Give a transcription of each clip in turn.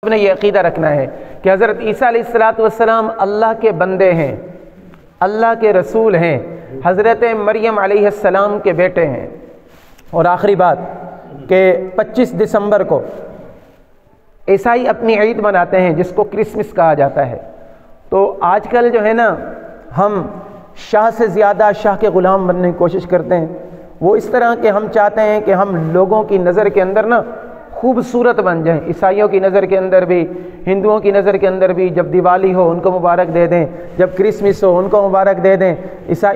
نے یہ عقیدہ رکھنا ہے کہ حضرت عیسیٰ علیہ السلام اللہ کے بندے ہیں، اللہ کے رسول ہیں، حضرت مریم علیہ السلام کے بیٹے ہیں۔ اور آخری بات کہ 25 دسمبر کو عیسائی اپنی عید مناتے ہیں جس کو کرسمس کہا جاتا ہے۔ تو آج کل جو ہے نا ہم شاہ سے زیادہ شاہ کے غلام بننے کی کوشش کرتے ہیں۔ وہ اس طرح کہ ہم چاہتے ہیں کہ ہم لوگوں کی نظر کے اندر نا خوبصورت بن جائیں، عیسائیوں کی نظر کے اندر بھی، ہندوؤں کی نظر کے اندر بھی۔ جب دیوالی ہو ان کو مبارک دے دیں، جب کرسمس ہو ان کو مبارک دے دیں،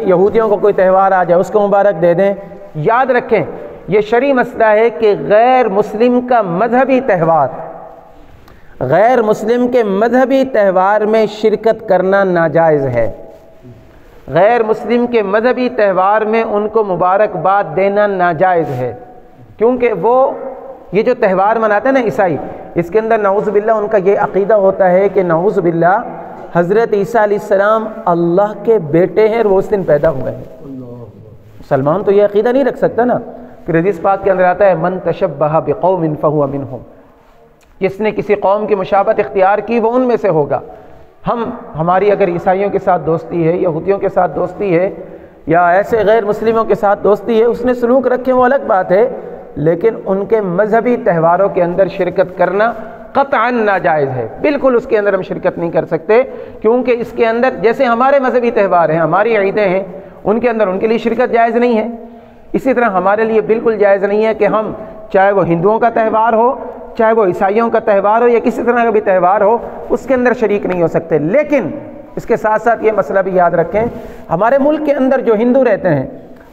یہودیوں کو کوئی تہوار آ جائے اس کو مبارک دے دیں۔ یاد رکھیں یہ شرعی مسئلہ ہے کہ غیر مسلم کا مذہبی تہوار، غیر مسلم کے مذہبی تہوار میں شرکت کرنا ناجائز ہے۔ غیر مسلم کے مذہبی تہوار میں ان کو مبارکباد دینا ناجائز ہے، کیونکہ وہ یہ جو تہوار مناتے ہیں نا عیسائی، اس کے اندر نعوذ باللہ ان کا یہ عقیدہ ہوتا ہے کہ نعوذ باللہ حضرت عیسیٰ علیہ السلام اللہ کے بیٹے ہیں اور وہ اس دن پیدا ہوئے ہیں۔ مسلمان تو یہ عقیدہ نہیں رکھ سکتا نا۔ پھر حدیث پاک کے اندر آتا ہے من تشبہ بقوم فہو منہم، جس نے کسی قوم کی مشابہت اختیار کی وہ ان میں سے ہوگا۔ ہماری اگر عیسائیوں کے ساتھ دوستی ہے، یہودیوں کے ساتھ دوستی ہے، یا ایسے غیر مسلموں کے ساتھ دوستی ہے، اس نے سلوک رکھے وہ الگ بات ہے، لیکن ان کے مذہبی تہواروں کے اندر شرکت کرنا قطعاً ناجائز ہے۔ بالکل اس کے اندر ہم شرکت نہیں کر سکتے، کیونکہ اس کے اندر جیسے ہمارے مذہبی تہوار ہیں، ہماری عیدیں ہیں، ان کے اندر ان کے لیے شرکت جائز نہیں ہے، اسی طرح ہمارے لیے بالکل جائز نہیں ہے کہ ہم چاہے وہ ہندوؤں کا تہوار ہو، چاہے وہ عیسائیوں کا تہوار ہو یا کسی طرح کا بھی تہوار ہو، اس کے اندر شریک نہیں ہو سکتے۔ لیکن اس کے ساتھ ساتھ یہ مسئلہ بھی یاد رکھیں، ہمارے ملک کے اندر جو ہندو رہتے ہیں،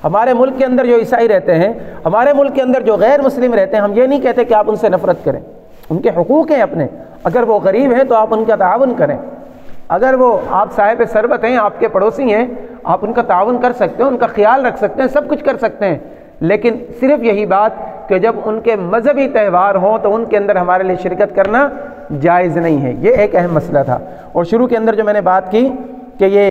ہمارے ملک کے اندر جو عیسائی رہتے ہیں، ہمارے ملک کے اندر جو غیر مسلم رہتے ہیں، ہم یہ نہیں کہتے کہ آپ ان سے نفرت کریں، ان کے حقوق ہیں اپنے۔ اگر وہ غریب ہیں تو آپ ان کا تعاون کریں، اگر وہ آپ صاحب ثروت ہیں، آپ کے پڑوسی ہیں، آپ ان کا تعاون کر سکتے ہیں، ان کا خیال رکھ سکتے ہیں، سب کچھ کر سکتے ہیں۔ لیکن صرف یہی بات کہ جب ان کے مذہبی تہوار ہوں تو ان کے اندر ہمارے لیے شرکت کرنا جائز نہیں ہے۔ یہ ایک اہم مسئلہ تھا۔ اور شروع کے اندر جو میں نے بات کی کہ یہ